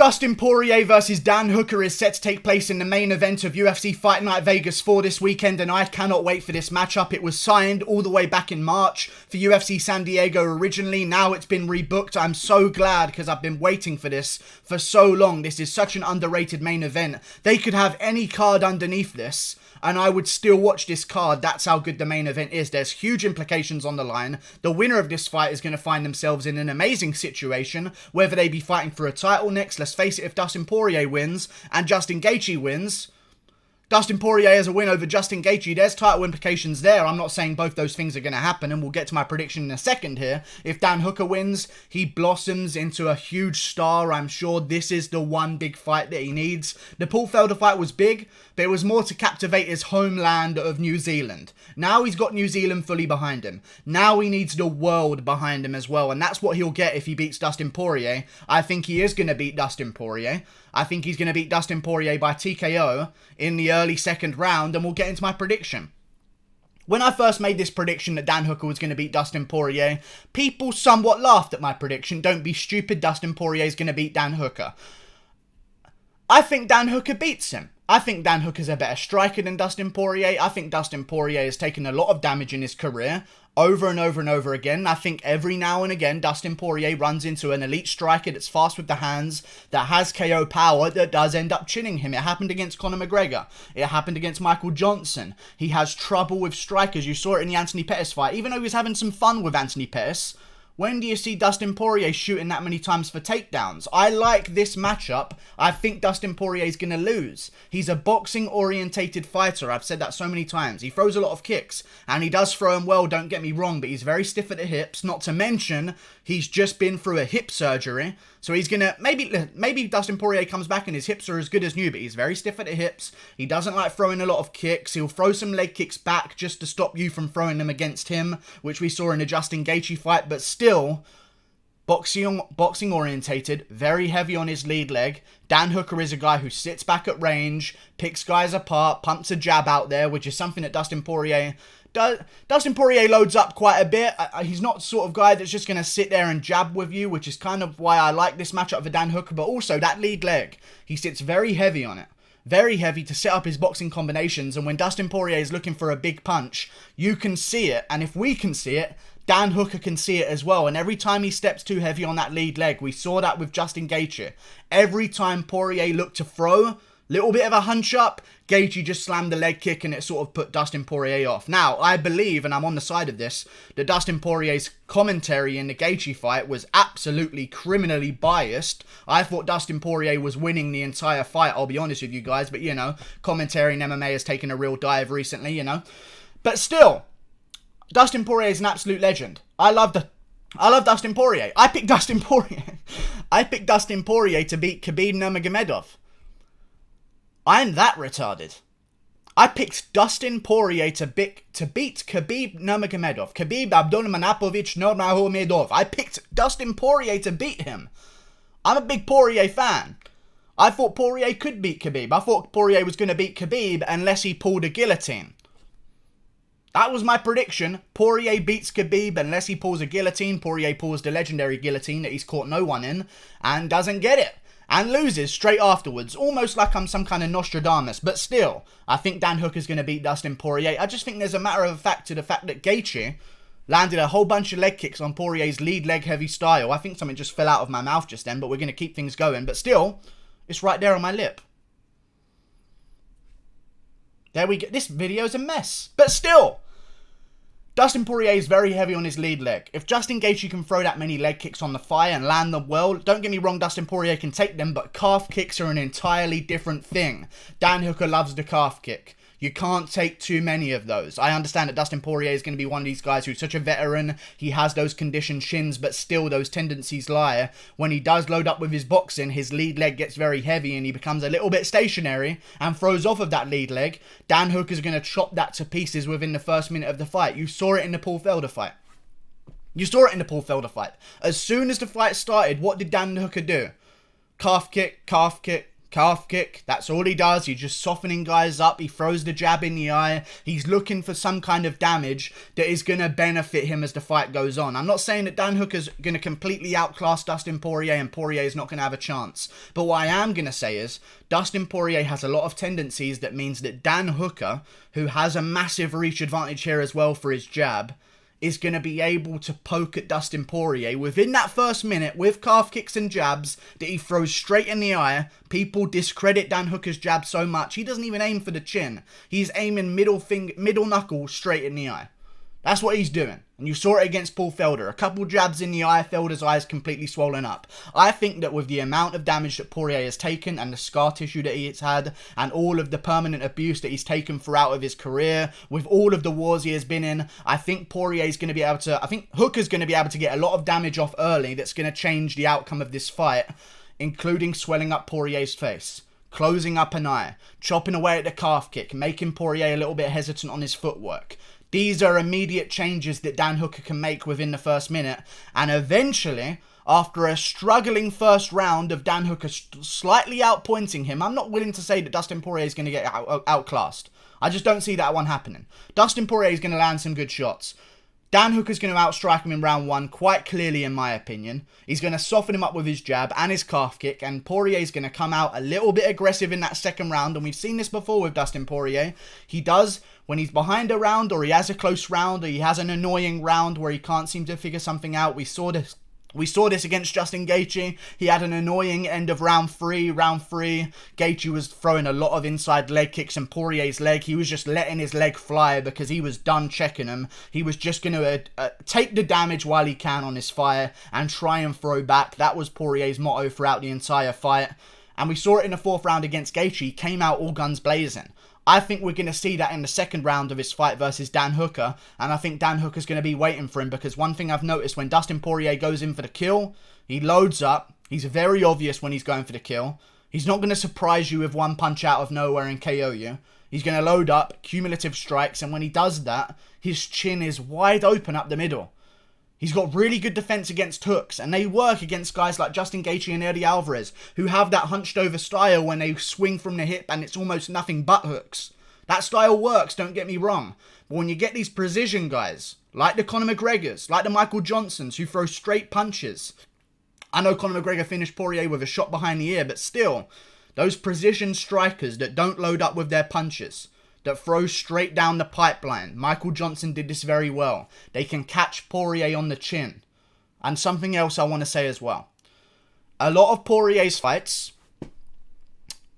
Dustin Poirier versus Dan Hooker is set to take place in the main event of UFC Fight Night Vegas 4 this weekend, and I cannot wait for this matchup. It was signed all the way back in March for UFC San Diego originally. Now it's been rebooked. I'm so glad because I've been waiting for this for so long. This is such an underrated main event. They could have any card underneath this and I would still watch this card. That's how good the main event is. There's huge implications on the line. The winner of this fight is going to find themselves in an amazing situation, whether they be fighting for a title next. Let's face it, if Dustin Poirier wins and Justin Gaethje wins, Dustin Poirier has a win over Justin Gaethje, there's title implications there. I'm not saying both those things are going to happen, and we'll get to my prediction in a second here. If Dan Hooker wins, he blossoms into a huge star. I'm sure this is the one big fight that he needs. The Paul Felder fight was big, but it was more to captivate his homeland of New Zealand. Now he's got New Zealand fully behind him. Now he needs the world behind him as well, and that's what he'll get if he beats Dustin Poirier. I think he is going to beat Dustin Poirier. I think he's going to beat Dustin Poirier by TKO in the early second round, and we'll get into my prediction. When I first made this prediction that Dan Hooker was going to beat Dustin Poirier, people somewhat laughed at my prediction. Don't be stupid, Dustin Poirier is going to beat Dan Hooker. I think Dan Hooker beats him. I think Dan Hooker's a better striker than Dustin Poirier. I think Dustin Poirier has taken a lot of damage in his career over and over and over again. I think every now and again, Dustin Poirier runs into an elite striker that's fast with the hands, that has KO power, that does end up chinning him. It happened against Conor McGregor. It happened against Michael Johnson. He has trouble with strikers. You saw it in the Anthony Pettis fight. Even though he was having some fun with Anthony Pettis, when do you see Dustin Poirier shooting that many times for takedowns? I like this matchup. I think Dustin Poirier is going to lose. He's a boxing-orientated fighter. I've said that so many times. He throws a lot of kicks, and he does throw them well, don't get me wrong, but he's very stiff at the hips. Not to mention, he's just been through a hip surgery, so he's going to... Maybe Dustin Poirier comes back and his hips are as good as new, but he's very stiff at the hips. He doesn't like throwing a lot of kicks. He'll throw some leg kicks back just to stop you from throwing them against him, which we saw in the Justin Gaethje fight, but still, boxing orientated, very heavy on his lead leg. Dan Hooker is a guy who sits back at range, picks guys apart, pumps a jab out there, which is something that Dustin Poirier loads up quite a bit. He's not the sort of guy that's just going to sit there and jab with you, which is kind of why I like this matchup for Dan Hooker. But also that lead leg, he sits very heavy on it. Very heavy to set up his boxing combinations. And when Dustin Poirier is looking for a big punch, you can see it. And if we can see it, Dan Hooker can see it as well. And every time he steps too heavy on that lead leg, we saw that with Justin Gaethje. Every time Poirier looked to throw, little bit of a hunch up, Gaethje just slammed the leg kick and it sort of put Dustin Poirier off. Now, I believe, and I'm on the side of this, that Dustin Poirier's commentary in the Gaethje fight was absolutely criminally biased. I thought Dustin Poirier was winning the entire fight, I'll be honest with you guys, but you know, commentary in MMA has taken a real dive recently, you know. But still, Dustin Poirier is an absolute legend. I love Dustin Poirier. I picked Dustin Poirier to beat Khabib Nurmagomedov. I'm that retarded. I picked Dustin Poirier to beat Khabib Nurmagomedov. Khabib Abdulmanapovich Nurmagomedov. I picked Dustin Poirier to beat him. I'm a big Poirier fan. I thought Poirier could beat Khabib. I thought Poirier was going to beat Khabib unless he pulled a guillotine. That was my prediction. Poirier beats Khabib unless he pulls a guillotine. Poirier pulls the legendary guillotine that he's caught no one in and doesn't get it. And loses straight afterwards, almost like I'm some kind of Nostradamus. But still, I think Dan Hooker's going to beat Dustin Poirier. I just think there's a matter of fact to the fact that Gaethje landed a whole bunch of leg kicks on Poirier's lead leg heavy style. I think something just fell out of my mouth just then, but we're going to keep things going. But still, it's right there on my lip. There we go. This video's a mess. But still, Dustin Poirier is very heavy on his lead leg. If Justin Gaethje can throw that many leg kicks on the thigh and land them well, don't get me wrong, Dustin Poirier can take them, but calf kicks are an entirely different thing. Dan Hooker loves the calf kick. You can't take too many of those. I understand that Dustin Poirier is going to be one of these guys who's such a veteran. He has those conditioned shins, but still those tendencies lie. When he does load up with his boxing, his lead leg gets very heavy and he becomes a little bit stationary and throws off of that lead leg. Dan Hooker's going to chop that to pieces within the first minute of the fight. You saw it in the Paul Felder fight. As soon as the fight started, what did Dan Hooker do? Calf kick, Calf kick, that's all he does. He's just softening guys up. He throws the jab in the eye. He's looking for some kind of damage that is going to benefit him as the fight goes on. I'm not saying that Dan Hooker's going to completely outclass Dustin Poirier and Poirier is not going to have a chance. But what I am going to say is Dustin Poirier has a lot of tendencies that means that Dan Hooker, who has a massive reach advantage here as well for his jab, is going to be able to poke at Dustin Poirier within that first minute with calf kicks and jabs that he throws straight in the eye. People discredit Dan Hooker's jab so much. He doesn't even aim for the chin. He's aiming middle knuckle straight in the eye. That's what he's doing. And you saw it against Paul Felder. A couple jabs in the eye, Felder's eyes completely swollen up. I think that with the amount of damage that Poirier has taken and the scar tissue that he's had and all of the permanent abuse that he's taken throughout of his career, with all of the wars he has been in, I think Hooker's going to be able to get a lot of damage off early that's going to change the outcome of this fight, including swelling up Poirier's face, closing up an eye, chopping away at the calf kick, making Poirier a little bit hesitant on his footwork. These are immediate changes that Dan Hooker can make within the first minute. And eventually, after a struggling first round of Dan Hooker slightly outpointing him, I'm not willing to say that Dustin Poirier is going to get outclassed. I just don't see that one happening. Dustin Poirier is going to land some good shots. Dan Hooker's going to outstrike him in round one quite clearly, in my opinion. He's going to soften him up with his jab and his calf kick, and Poirier's going to come out a little bit aggressive in that second round, and we've seen this before with Dustin Poirier. He does, when he's behind a round, or he has a close round, or he has an annoying round where he can't seem to figure something out. We saw this against Justin Gaethje. He had an annoying end of round three. Gaethje was throwing a lot of inside leg kicks and Poirier's leg. He was just letting his leg fly because he was done checking him. He was just going to take the damage while he can on his fire and try and throw back. That was Poirier's motto throughout the entire fight. And we saw it in the fourth round against Gaethje. He came out all guns blazing. I think we're going to see that in the second round of his fight versus Dan Hooker, and I think Dan Hooker's going to be waiting for him, because one thing I've noticed when Dustin Poirier goes in for the kill, he loads up. He's very obvious when he's going for the kill. He's not going to surprise you with one punch out of nowhere and KO you. He's going to load up cumulative strikes, and when he does that, his chin is wide open up the middle. He's got really good defense against hooks, and they work against guys like Justin Gaethje and Eddie Alvarez, who have that hunched over style when they swing from the hip and it's almost nothing but hooks. That style works, don't get me wrong. But when you get these precision guys, like the Conor McGregors, like the Michael Johnsons, who throw straight punches. I know Conor McGregor finished Poirier with a shot behind the ear, but still, those precision strikers that don't load up with their punches, that throw straight down the pipeline. Michael Johnson did this very well. They can catch Poirier on the chin. And something else I want to say as well. A lot of Poirier's fights,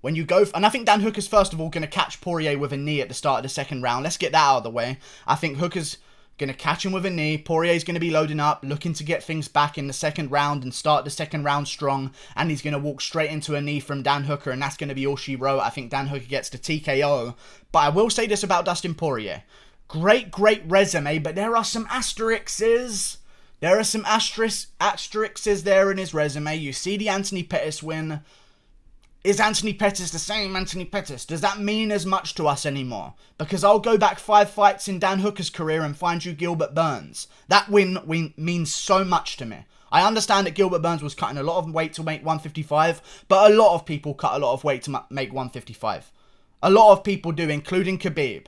when you go... And I think Dan Hooker's first of all going to catch Poirier with a knee at the start of the second round. Let's get that out of the way. I think Hooker's going to catch him with a knee. Poirier's going to be loading up, looking to get things back in the second round and start the second round strong. And he's going to walk straight into a knee from Dan Hooker, and that's going to be all she wrote. I think Dan Hooker gets the TKO. But I will say this about Dustin Poirier. Great resume, but there are some asterisks. There are some asterisks there in his resume. You see the Anthony Pettis win. Is Anthony Pettis the same Anthony Pettis? Does that mean as much to us anymore? Because I'll go back 5 fights in Dan Hooker's career and find you Gilbert Burns. That win means so much to me. I understand that Gilbert Burns was cutting a lot of weight to make 155, but a lot of people cut a lot of weight to make 155. A lot of people do, including Khabib.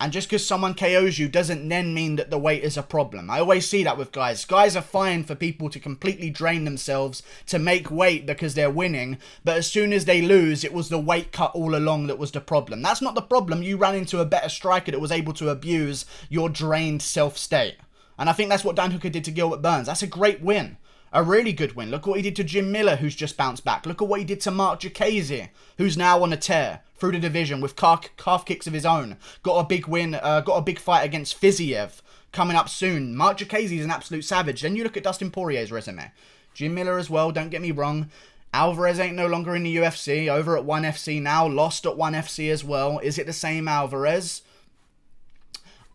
And just because someone KOs you doesn't then mean that the weight is a problem. I always see that with guys. Guys are fine for people to completely drain themselves to make weight because they're winning. But as soon as they lose, it was the weight cut all along that was the problem. That's not the problem. You ran into a better striker that was able to abuse your drained self-state. And I think that's what Dan Hooker did to Gilbert Burns. That's a great win. A really good win. Look what he did to Jim Miller, who's just bounced back. Look at what he did to Mark Jacasey, who's now on a tear through the division with calf kicks of his own. Got a big win, got a big fight against Fiziev coming up soon. Mark Jacasey is an absolute savage. Then you look at Dustin Poirier's resume. Jim Miller as well, don't get me wrong. Alvarez ain't no longer in the UFC, over at 1FC now, lost at 1FC as well. Is it the same Alvarez?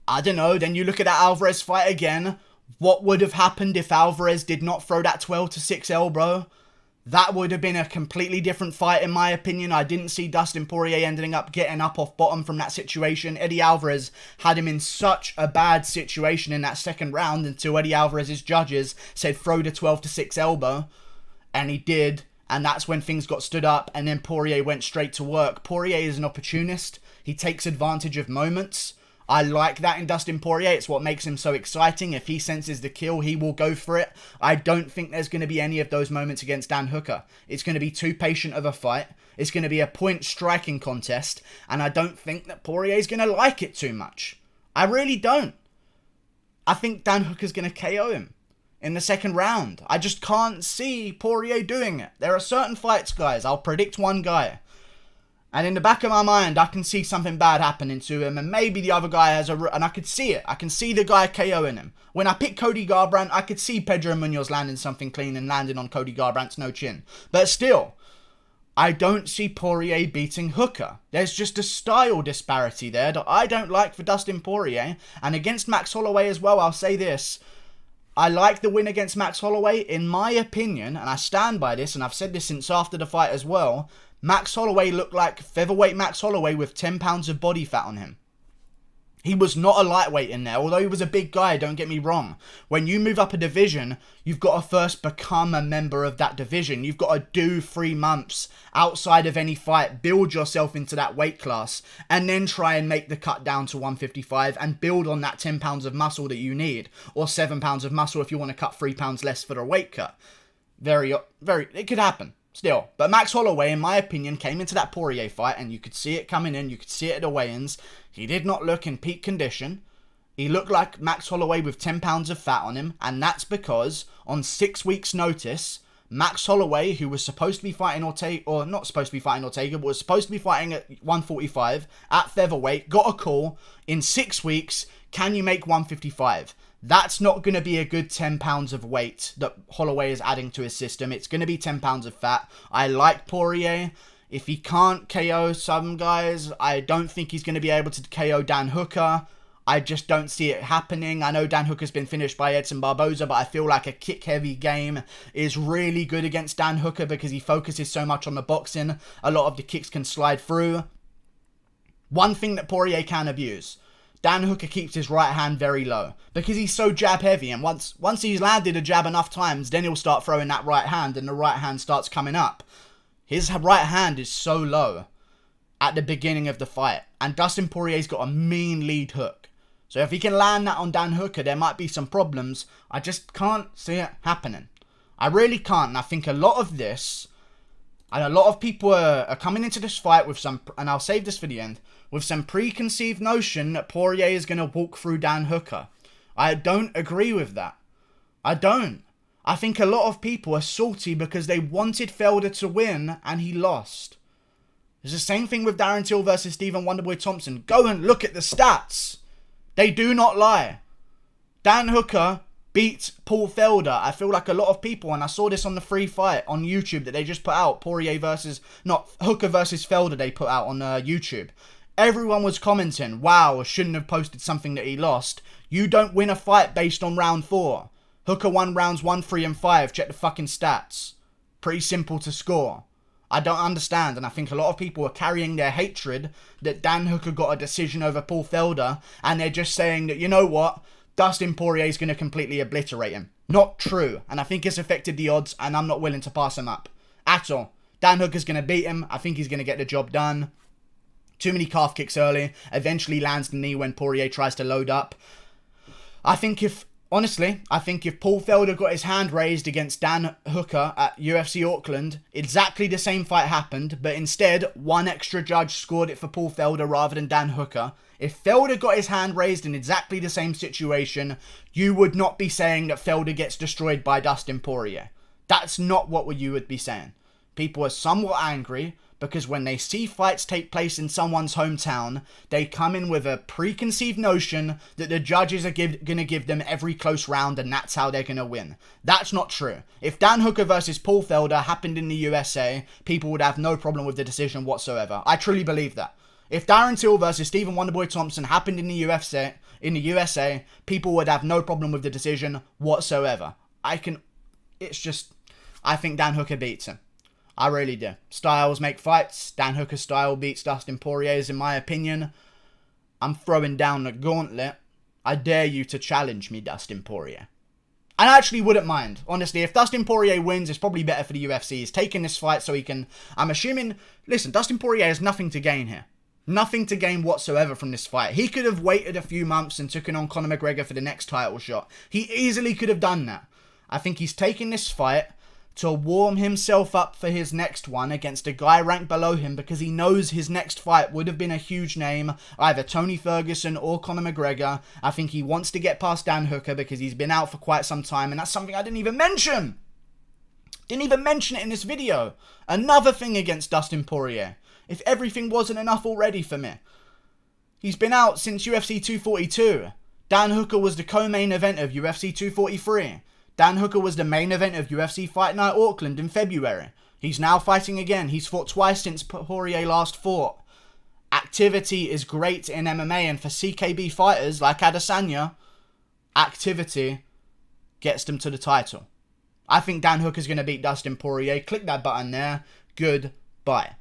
I don't know. Then you look at that Alvarez fight again. What would have happened if Alvarez did not throw that 12-6 elbow? That would have been a completely different fight in my opinion. I didn't see Dustin Poirier ending up getting up off bottom from that situation. Eddie Alvarez had him in such a bad situation in that second round until Eddie Alvarez's judges said throw the 12-6 elbow. And he did. And that's when things got stood up, and then Poirier went straight to work. Poirier is an opportunist. He takes advantage of moments. I like that in Dustin Poirier. It's what makes him so exciting. If he senses the kill, he will go for it. I don't think there's going to be any of those moments against Dan Hooker. It's going to be too patient of a fight. It's going to be a point striking contest. And I don't think that Poirier's going to like it too much. I really don't. I think Dan Hooker's going to KO him in the second round. I just can't see Poirier doing it. There are certain fights, guys. I'll predict one guy, and in the back of my mind, I can see something bad happening to him, and maybe the other guy has and I could see it. I can see the guy KOing him. When I picked Cody Garbrandt, I could see Pedro Munoz landing something clean and landing on Cody Garbrandt's no chin. But still, I don't see Poirier beating Hooker. There's just a style disparity there that I don't like for Dustin Poirier. And against Max Holloway as well, I'll say this. I like the win against Max Holloway. In my opinion, and I stand by this, and I've said this since after the fight as well, Max Holloway looked like featherweight Max Holloway with 10 pounds of body fat on him. He was not a lightweight in there, although he was a big guy, don't get me wrong. When you move up a division, you've got to first become a member of that division. You've got to do 3 months outside of any fight, build yourself into that weight class, and then try and make the cut down to 155 and build on that 10 pounds of muscle that you need, or 7 pounds of muscle if you want to cut 3 pounds less for the weight cut. It could happen. Still, but Max Holloway, in my opinion, came into that Poirier fight, and you could see it coming in, you could see it at the weigh-ins. He did not look in peak condition. He looked like Max Holloway with 10 pounds of fat on him, and that's because, on 6 weeks' notice, Max Holloway, who was supposed to be fighting Ortega, or not supposed to be fighting Ortega, but was supposed to be fighting at 145, at featherweight, got a call, in 6 weeks, can you make 155? That's not going to be a good 10 pounds of weight that Holloway is adding to his system. It's going to be 10 pounds of fat. I like Poirier. If he can't KO some guys, I don't think he's going to be able to KO Dan Hooker. I just don't see it happening. I know Dan Hooker's been finished by Edson Barboza, but I feel like a kick-heavy game is really good against Dan Hooker because he focuses so much on the boxing. A lot of the kicks can slide through. One thing that Poirier can abuse: Dan Hooker keeps his right hand very low because he's so jab heavy, and once he's landed a jab enough times, then he'll start throwing that right hand and the right hand starts coming up. His right hand is so low at the beginning of the fight, and Dustin Poirier's got a mean lead hook. So if he can land that on Dan Hooker, there might be some problems. I just can't see it happening. I really can't, and I think a lot of this, and a lot of people are coming into this fight with some, and I'll save this for the end, with some preconceived notion that Poirier is going to walk through Dan Hooker. I don't agree with that. I don't. I think a lot of people are salty because they wanted Felder to win and he lost. It's the same thing with Darren Till versus Stephen Wonderboy Thompson. Go and look at the stats. They do not lie. Dan Hooker beat Paul Felder. I feel like a lot of people, and I saw this on the free fight on YouTube that they just put out, Hooker versus Felder they put out on YouTube. Everyone was commenting, wow, I shouldn't have posted something that he lost. You don't win a fight based on round 4. Hooker won rounds 1, 3, and 5. Check the fucking stats. Pretty simple to score. I don't understand, and I think a lot of people are carrying their hatred that Dan Hooker got a decision over Paul Felder, and they're just saying that, you know what, Dustin Poirier is going to completely obliterate him. Not true, and I think it's affected the odds, and I'm not willing to pass him up. At all. Dan Hooker's going to beat him. I think he's going to get the job done. Too many calf kicks early. Eventually lands the knee when Poirier tries to load up. I think if Paul Felder got his hand raised against Dan Hooker at UFC Auckland, exactly the same fight happened, but instead, one extra judge scored it for Paul Felder rather than Dan Hooker. If Felder got his hand raised in exactly the same situation, you would not be saying that Felder gets destroyed by Dustin Poirier. That's not what you would be saying. People are somewhat angry because when they see fights take place in someone's hometown, they come in with a preconceived notion that the judges are going to give them every close round and that's how they're going to win. That's not true. If Dan Hooker versus Paul Felder happened in the USA, people would have no problem with the decision whatsoever. I truly believe that. If Darren Till versus Stephen Wonderboy Thompson happened in the USA, people would have no problem with the decision whatsoever. I think Dan Hooker beats him. I really do. Styles make fights. Dan Hooker's style beats Dustin Poirier's, in my opinion. I'm throwing down the gauntlet. I dare you to challenge me, Dustin Poirier. I actually wouldn't mind. Honestly, if Dustin Poirier wins, it's probably better for the UFC. He's taking this fight so he can... I'm assuming... Listen, Dustin Poirier has nothing to gain here. Nothing to gain whatsoever from this fight. He could have waited a few months and taken on Conor McGregor for the next title shot. He easily could have done that. I think he's taking this fight to warm himself up for his next one against a guy ranked below him, because he knows his next fight would have been a huge name, either Tony Ferguson or Conor McGregor. I think he wants to get past Dan Hooker because he's been out for quite some time, and that's something I didn't even mention. Didn't even mention it in this video. Another thing against Dustin Poirier. If everything wasn't enough already for me. He's been out since UFC 242. Dan Hooker was the co-main event of UFC 243. Dan Hooker was the main event of UFC Fight Night Auckland in February. He's now fighting again. He's fought twice since Poirier last fought. Activity is great in MMA, and for CKB fighters like Adesanya, activity gets them to the title. I think Dan Hooker's going to beat Dustin Poirier. Click that button there. Goodbye.